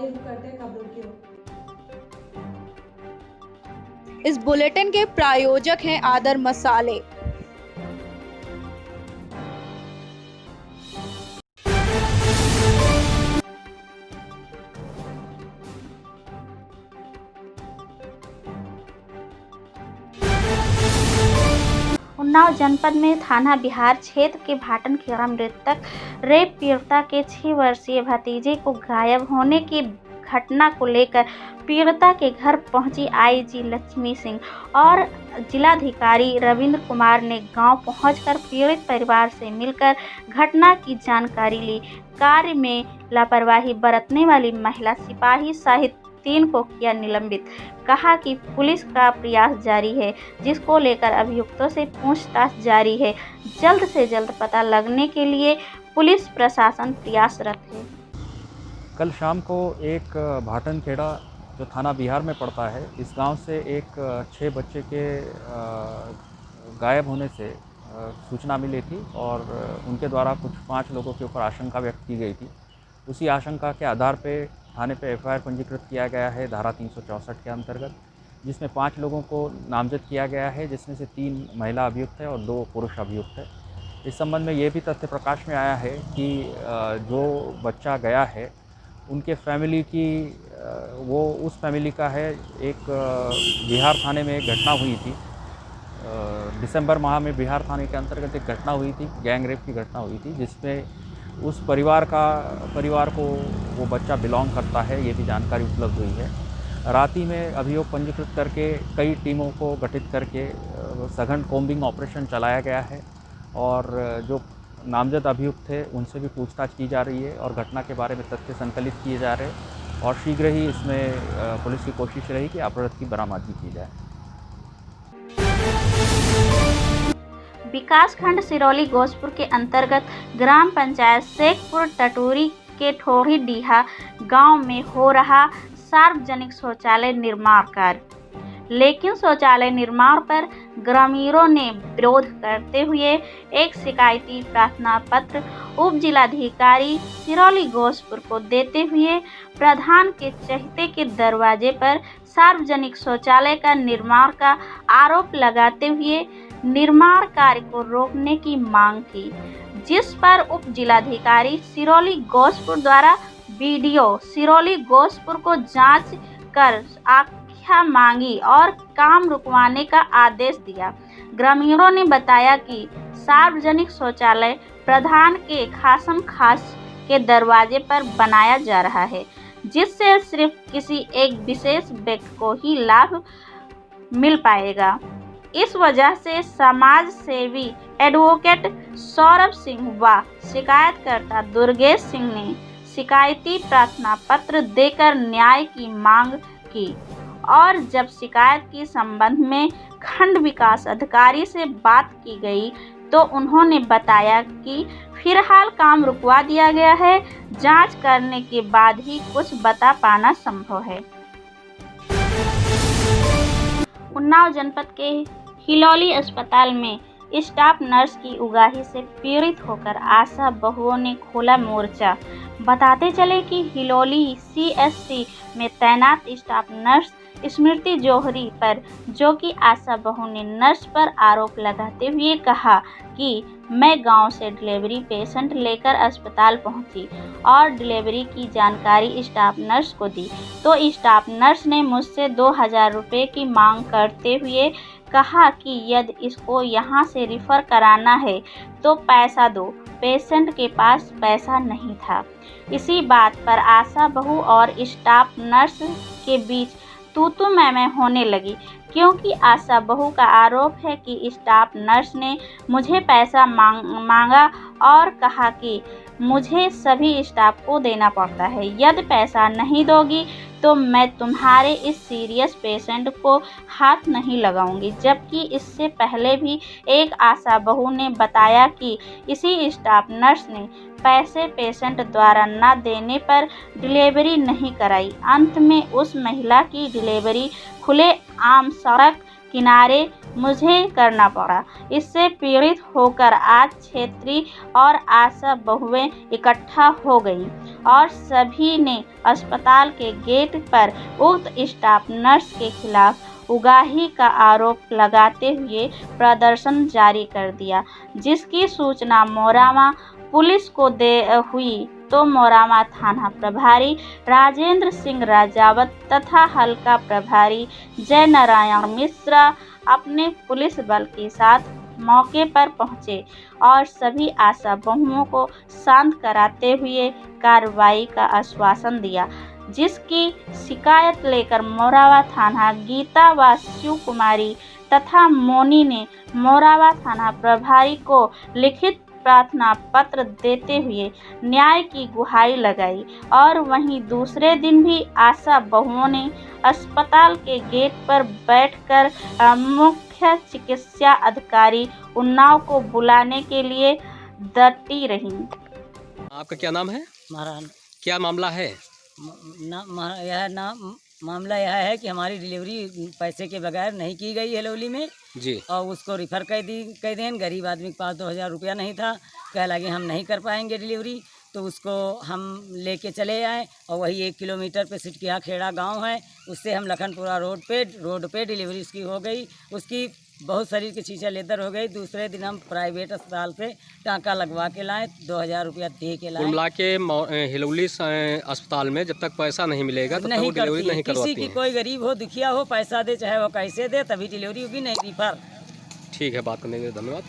आइए करते हैं खबरों की ओर। इस बुलेटिन के प्रायोजक हैं आदर मसाले। उन्नाव जनपद में थाना बिहार क्षेत्र के भाटन खेड़ा मृतक रेप पीड़िता के 6 वर्षीय भतीजे को गायब होने की घटना को लेकर पीड़िता के घर पहुंची आईजी लक्ष्मी सिंह और जिलाधिकारी रविंद्र कुमार ने गांव पहुंचकर पीड़ित परिवार से मिलकर घटना की जानकारी ली। कार्य में लापरवाही बरतने वाली महिला सिपाही सहित 3 को किया निलंबित। कहा कि पुलिस का प्रयास जारी है, जिसको लेकर अभियुक्तों से पूछताछ जारी है। जल्द से जल्द पता लगने के लिए पुलिस प्रशासन प्रयासरत है। कल शाम को एक भाटन खेड़ा जो थाना बिहार में पड़ता है, इस गांव से एक 6 बच्चे के गायब होने से सूचना मिली थी और उनके द्वारा कुछ 5 लोगों के ऊपर आशंका व्यक्त की गई थी। उसी आशंका के आधार पे थाने पे एफआईआर पंजीकृत किया गया है धारा 364 के अंतर्गत, जिसमें 5 लोगों को नामजद किया गया है, जिसमें से 3 महिला अभियुक्त है और 2 पुरुष अभियुक्त है। इस संबंध में ये भी तथ्य प्रकाश में आया है कि जो बच्चा गया है उनके फैमिली की वो उस फैमिली का है। एक बिहार थाने में एक घटना हुई थी, दिसंबर माह में बिहार थाने के अंतर्गत एक घटना हुई थी, गैंग रेप की घटना हुई थी, जिसमें उस परिवार को वो बच्चा बिलोंग करता है, ये भी जानकारी उपलब्ध हुई है। रात ही में अभियोग पंजीकृत करके कई टीमों को गठित करके सघन कॉम्बिंग ऑपरेशन चलाया गया है और जो नामजद अभियुक्त थे उनसे भी पूछताछ की जा रही है और घटना के बारे में तथ्य संकलित किए जा रहे हैं और शीघ्र ही इसमें पुलिस की कोशिश रही कि अपराध की बरामदगी की जाए। विकासखंड सिरौली गोसपुर के अंतर्गत ग्राम पंचायत शेखपुर टटोरी के ठोरी डीहा गांव में हो रहा सार्वजनिक शौचालय निर्माण कार्य, लेकिन शौचालय निर्माण पर ग्रामीणों ने विरोध करते हुए एक शिकायती प्रार्थना पत्र उप जिलाधिकारी सिरौली गोसपुर को देते हुए प्रधान के चहेते के दरवाजे पर सार्वजनिक शौचालय का निर्माण का आरोप लगाते हुए निर्माण कार्य को रोकने की मांग की, जिस पर उप जिलाधिकारी सिरौली गोसपुर द्वारा वीडियो सिरौली गोसपुर को जांच कर आख्या मांगी और काम रुकवाने का आदेश दिया। ग्रामीणों ने बताया कि सार्वजनिक शौचालय प्रधान के खासम खास के दरवाजे पर बनाया जा रहा है, जिससे सिर्फ किसी एक विशेष व्यक्ति को ही लाभ मिल पाएगा। इस वजह से समाज सेवी एडवोकेट सौरभ सिंह व शिकायतकर्ता दुर्गेश सिंह ने शिकायती प्रार्थना पत्र देकर न्याय की मांग की और जब शिकायत के संबंध में खंड विकास अधिकारी से बात की गई तो उन्होंने बताया कि फिलहाल काम रुकवा दिया गया है, जांच करने के बाद ही कुछ बता पाना संभव है। उन्नाव जनपद के हिलौली अस्पताल में स्टाफ नर्स की उगाही से पीड़ित होकर आशा बहुओं ने खोला मोर्चा। बताते चले कि हिलौली सीएससी में तैनात स्टाफ नर्स स्मृति जौहरी पर, जो कि आशा बहू ने नर्स पर आरोप लगाते हुए कहा कि मैं गांव से डिलीवरी पेशेंट लेकर अस्पताल पहुंची और डिलीवरी की जानकारी स्टाफ नर्स को दी, तो स्टाफ नर्स ने मुझसे 2000 रुपये की मांग करते हुए कहा कि यदि इसको यहाँ से रिफ़र कराना है तो पैसा दो। पेशेंट के पास पैसा नहीं था। इसी बात पर आशा बहू और स्टाफ नर्स के बीच तू मैं होने लगी, क्योंकि आशा बहू का आरोप है कि स्टाफ नर्स ने मुझे पैसा मांगा और कहा कि मुझे सभी स्टाफ को देना पड़ता है, यदि पैसा नहीं दोगी तो मैं तुम्हारे इस सीरियस पेशेंट को हाथ नहीं लगाऊंगी। जबकि इससे पहले भी एक आशा बहू ने बताया कि इसी स्टाफ नर्स ने पैसे पेशेंट द्वारा न देने पर डिलीवरी नहीं कराई। अंत में उस महिला की डिलीवरी खुले आम सड़क किनारे मुझे करना पड़ा। इससे पीड़ित होकर आज क्षेत्रीय और आशा बहुएं इकट्ठा हो गईं और सभी ने अस्पताल के गेट पर उक्त स्टाफ नर्स के खिलाफ उगाही का आरोप लगाते हुए प्रदर्शन जारी कर दिया, जिसकी सूचना मोरामा पुलिस को हुई तो मोरामा थाना प्रभारी राजेंद्र सिंह राजावत तथा हल्का प्रभारी जय नारायण मिश्रा अपने पुलिस बल के साथ मौके पर पहुंचे और सभी आशा बहुओं को शांत कराते हुए कार्रवाई का आश्वासन दिया, जिसकी शिकायत लेकर मोरावा थाना गीता व शिव कुमारी तथा मोनी ने मोरावा थाना प्रभारी को लिखित प्रार्थना पत्र देते हुए न्याय की गुहारी लगाई। और वहीं दूसरे दिन भी आशा बहुओं ने अस्पताल के गेट पर बैठकर मुख्य चिकित्सा अधिकारी उन्नाव को बुलाने के लिए डटी रहीं। आपका क्या नाम है? महाराज क्या मामला है? मामला यह है कि हमारी डिलीवरी पैसे के बगैर नहीं की गई हेलौली में जी। और उसको रिफ़र कर दें। गरीब आदमी के पास 2000 रुपया नहीं था, कह लगे हम नहीं कर पाएंगे डिलीवरी, तो उसको हम लेके चले आए और वही 1 किलोमीटर पे सिटकिया खेड़ा गांव है, उससे हम लखनपुरा रोड पे डिलीवरी उसकी हो गई। उसकी बहुत शरीर की चीज़ें लेदर हो गई। दूसरे दिन हम प्राइवेट अस्पताल से टाँका लगवा के लाए, 2000 रुपया दे के लाए। कुल मिला के हिलौली अस्पताल में जब तक पैसा नहीं मिलेगा तब तक वो डिलीवरी नहीं करवाती किसी की कोई गरीब हो दुखिया हो पैसा दे चाहे वो कैसे दे तभी डिलीवरी होगी, नहीं रिफर। ठीक है, बात करने के लिए धन्यवाद।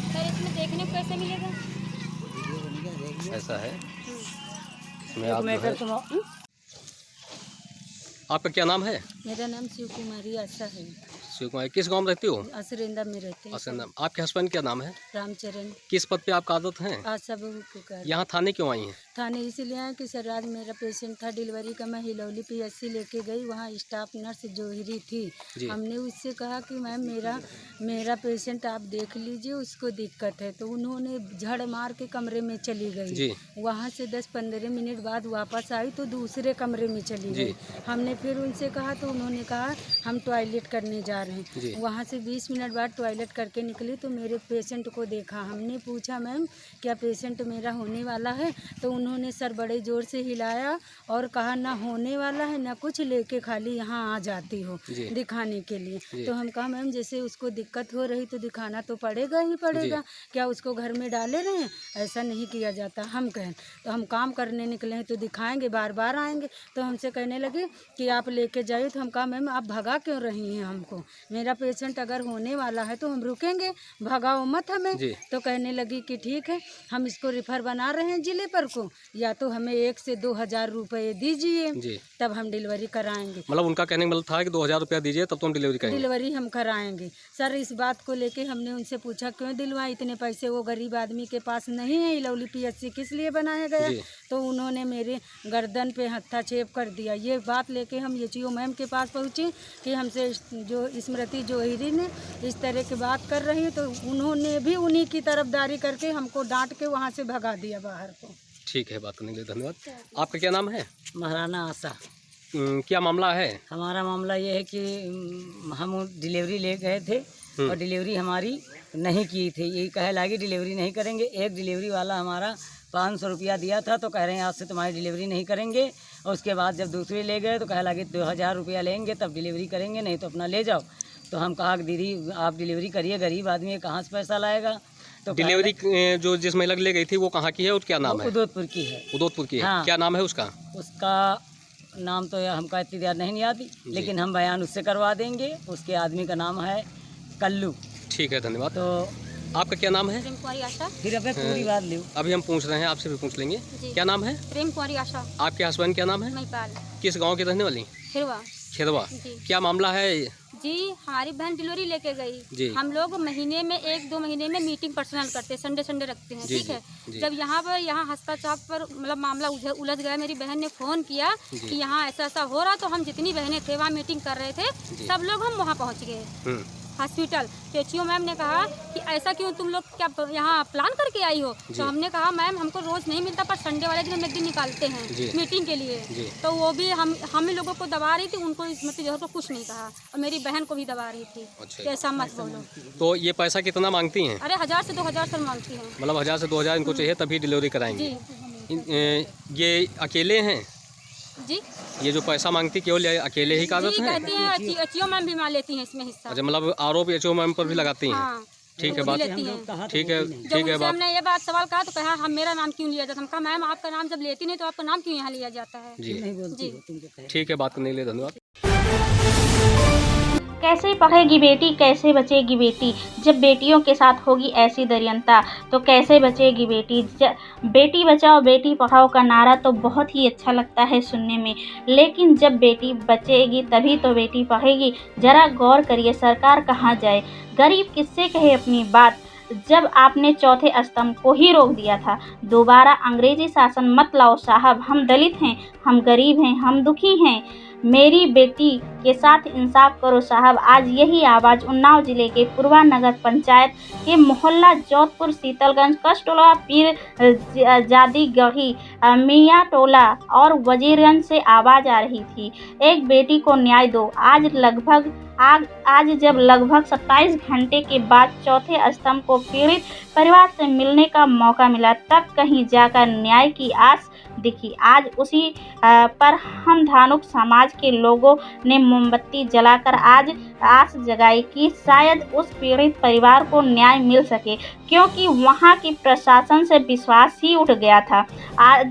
सर इसमें देखने को कैसे मिलेगा? ऐसा है इसमें आप जो है, आपका क्या नाम है? मेरा नाम शिव कुमारी आशा है। शिव कुमार, किस गांव में रहती हो? असरेंदा में रहते हैं। असरना। आपके हस्बैंड क्या नाम है? रामचरण। किस पद पे आपका आदत है? आशा बहू को कर यहाँ थाने क्यों आई हैं? थाने इसलिए आए कि सर आज मेरा पेशेंट था डिलीवरी का, मैं हिलौली PSC लेके गई, वहाँ स्टाफ नर्स जोहरी थी। हमने उससे कहा कि मैम मेरा पेशेंट आप देख लीजिए, उसको दिक्कत है, तो उन्होंने झड़ मार के कमरे में चली गई। वहाँ से 10-15 मिनट बाद वापस आई तो दूसरे कमरे में चली गई। हमने फिर उनसे कहा तो उन्होंने कहा हम टॉयलेट करने जा रहे हैं। वहाँ से 20 मिनट बाद टॉयलेट करके निकली तो मेरे पेशेंट को देखा। हमने पूछा मैम क्या पेशेंट मेरा होने वाला है, तो उन्होंने सर बड़े ज़ोर से हिलाया और कहा ना होने वाला है ना कुछ, लेके खाली यहाँ आ जाती हो दिखाने के लिए। तो हम कहा मैम जैसे उसको दिक्कत हो रही तो दिखाना तो पड़ेगा ही पड़ेगा, क्या उसको घर में डाले रहे हैं? ऐसा नहीं किया जाता। हम कहें तो हम काम करने निकले हैं तो दिखाएंगे, बार बार आएंगे। तो हमसे कहने लगे कि आप लेके जाइए। तो हम कहा मैम आप भगा क्यों रही हैं हमको? मेरा पेशेंट अगर होने वाला है तो हम रुकेंगे, भगाओ मत हमें। तो कहने लगी कि ठीक है हम इसको रिफर बना रहे हैं जिले पर को, या तो हमें 1 से 2000 रुपये दीजिए तब हम डिलीवरी कराएंगे। मतलब उनका कहने का मतलब था कि 2000 रुपया दीजिए तब तो हम डिलीवरी करेंगे। डिलीवरी हम कराएंगे। सर इस बात को लेके हमने उनसे पूछा क्यों दिलवाए, इतने पैसे वो गरीब आदमी के पास नहीं है, हिलौली PSC किस लिए बनाया गया? तो उन्होंने मेरे गर्दन पे हत्थाक्षेप कर दिया। ये बात लेके हम HO मैम के पास पहुँचे कि हमसे जो स्मृति जोहरी ने इस तरह की बात कर रही है, तो उन्होंने भी उन्हीं की तरफदारी करके हमको डांट के वहाँ से भगा दिया बाहर को। ठीक है, बात करने के लिए धन्यवाद। आपका क्या नाम है? महाराना आशा। क्या मामला है? हमारा मामला ये है कि हम डिलीवरी ले गए थे और डिलीवरी हमारी नहीं की थी। ये कहे लगे डिलीवरी नहीं करेंगे। एक डिलीवरी वाला हमारा 500 रुपया दिया था तो कह रहे हैं आज से तुम्हारी डिलीवरी नहीं करेंगे। और उसके बाद जब दूसरी ले गए तो कहे लगे 2000 रुपया लेंगे तब डिलीवरी करेंगे, नहीं तो अपना ले जाओ। तो हम कहा कि दीदी आप डिलीवरी करिए, गरीब आदमी है कहाँ से पैसा लाएगा। तो डिलीवरी जो जिस महिला ले गई थी वो कहाँ की है और क्या नाम है? उदोदपुर की है। उदोदपुर की है। हाँ। क्या नाम है उसका? उसका नाम तो हमका इतनी याद नहीं आती, लेकिन हम बयान उससे करवा देंगे। उसके आदमी का नाम है कल्लू। ठीक है, धन्यवाद। तो आपका क्या नाम है? प्रेम कुमारी आशा। फिर अब पूरी बात लो। अभी हम पूछ रहे हैं, आपसे भी पूछ लेंगे। क्या नाम है? प्रेम कुमारी आशा। आपके हस्बैंड क्या नाम है? महिपाल। किस गांव के रहने वाली? खिरवा। खेदवा। क्या मामला है? जी हमारी बहन डिलीवरी लेके जी। गई। हम लोग महीने में 1-2 महीने में मीटिंग पर्सनल करते हैं, संडे रखते हैं, ठीक है। जब यहाँ हस्ताक्षर पर मतलब मामला उलझ गया, मेरी बहन ने फ़ोन किया कि यहाँ ऐसा ऐसा हो रहा, तो हम जितनी बहनें थे वहाँ मीटिंग कर रहे थे, सब लोग हम वहाँ पहुँच गए। हॉस्पिटल। तो एचओ मैम ने कहा कि ऐसा क्यों, तुम लोग क्या यहाँ प्लान करके आई हो? तो हमने कहा मैम हमको रोज़ नहीं मिलता, पर संडे वाले दिन हम एक दिन निकालते हैं मीटिंग के लिए। तो वो भी हम ही लोगों को दबा रही थी, उनको मतलब जो है कुछ नहीं कहा, और मेरी बहन को भी दबा रही थी कि ऐसा मत बोलो। तो ये पैसा कितना मांगती हैं? अरे 1000 से 2000 तक मांगती हैं। मतलब 1000 से 2000 इनको चाहिए तभी डिलीवरी कराएंगे। ये अकेले हैं जी, ये जो पैसा मांगती केवल अकेले ही कागज हैं? कहती हैं एचओ मैम भी मान लेती हैं इसमें हिस्सा। अच्छा, मतलब आरोप एचओ मैम पर भी लगाती हैं? हाँ, ठीक है बात, ठीक है जब बात। हमने ये बात सवाल कहा तो कहा हम मेरा नाम क्यों लिया जाता? हम कहा मैम आपका नाम जब लेती नहीं तो आपका नाम क्यों यहाँ लिया जाता है? जी ठीक है, बात करने के लिए धन्यवाद। कैसे पढ़ेगी बेटी, कैसे बचेगी बेटी? जब बेटियों के साथ होगी ऐसी दरियनता तो कैसे बचेगी बेटी? बेटी बचाओ बेटी पढ़ाओ का नारा तो बहुत ही अच्छा लगता है सुनने में, लेकिन जब बेटी बचेगी तभी तो बेटी पढ़ेगी। जरा गौर करिए, सरकार कहाँ जाए, गरीब किससे कहे अपनी बात? जब आपने चौथे स्तंभ को ही रोक दिया था। दोबारा अंग्रेजी शासन मत लाओ साहब, हम दलित हैं, हम गरीब हैं, हम दुखी हैं, मेरी बेटी के साथ इंसाफ करो साहब। आज यही आवाज़ उन्नाव जिले के पूर्वा नगर पंचायत के मोहल्ला जोधपुर शीतलगंज कस्टोला पीर जादी गढ़ी मियाँ टोला और वजीरगंज से आवाज़ आ रही थी। एक बेटी को न्याय दो। आज जब लगभग 27 घंटे के बाद चौथे स्तंभ को पीड़ित परिवार से मिलने का मौका मिला, तब कहीं जाकर न्याय की आस दिखी। आज उसी पर हम धानुक समाज के लोगों ने मोमबत्ती जलाकर आज आस जगाई कि शायद उस पीड़ित परिवार को न्याय मिल सके, क्योंकि वहां की प्रशासन से विश्वास ही उठ गया था। आज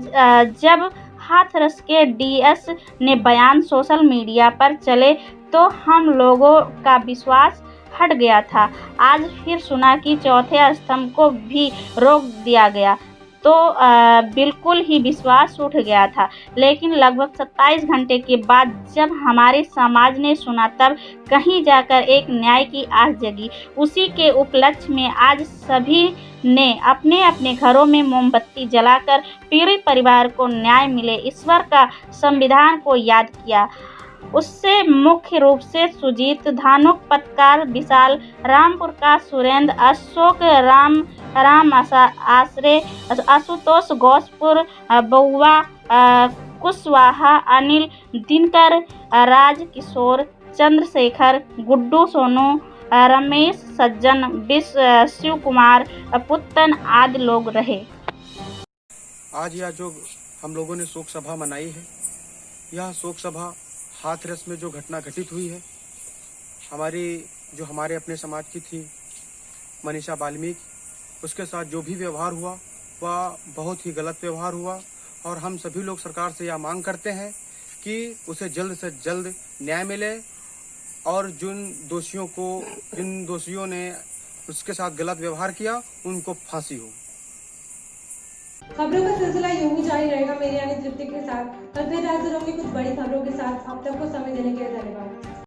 जब हाथरस के डीएस ने बयान सोशल मीडिया पर चले तो हम लोगों का विश्वास हट गया था। आज फिर सुना कि चौथे स्तंभ को भी रोक दिया गया तो बिल्कुल ही विश्वास उठ गया था। लेकिन लगभग 27 घंटे के बाद जब हमारे समाज ने सुना तब कहीं जाकर एक न्याय की आस जगी। उसी के उपलक्ष्य में आज सभी ने अपने अपने घरों में मोमबत्ती जलाकर पीड़ित परिवार को न्याय मिले ईश्वर का संविधान को याद किया। उससे मुख्य रूप से सुजीत धानुक पत्रकार विशाल रामपुर का सुरेंद्र अशोक राम आश्रे आशुतोष गौसपुर बउआ कुशवाहा अनिल दिनकर राज किशोर चंद्रशेखर गुड्डू सोनू रमेश सज्जन शिव कुमार पुत्तन आदि लोग रहे। आज यह जो हम लोगों ने शोक सभा मनाई है, यह शोक सभा हाथरस में जो घटना घटित हुई है, हमारे अपने समाज की थी मनीषा वाल्मीकि, उसके साथ जो भी व्यवहार हुआ वह बहुत ही गलत व्यवहार हुआ। और हम सभी लोग सरकार से यह मांग करते हैं कि उसे जल्द से जल्द न्याय मिले और जिन दोषियों ने उसके साथ गलत व्यवहार किया उनको फांसी हो। खबरों का सिलसिला यूं ही जारी रहेगा मेरी यानी तृप्ति के साथ। कल फिर हाजिर होंगे कुछ बड़ी खबरों के साथ। अब तक को समय देने के लिए धन्यवाद।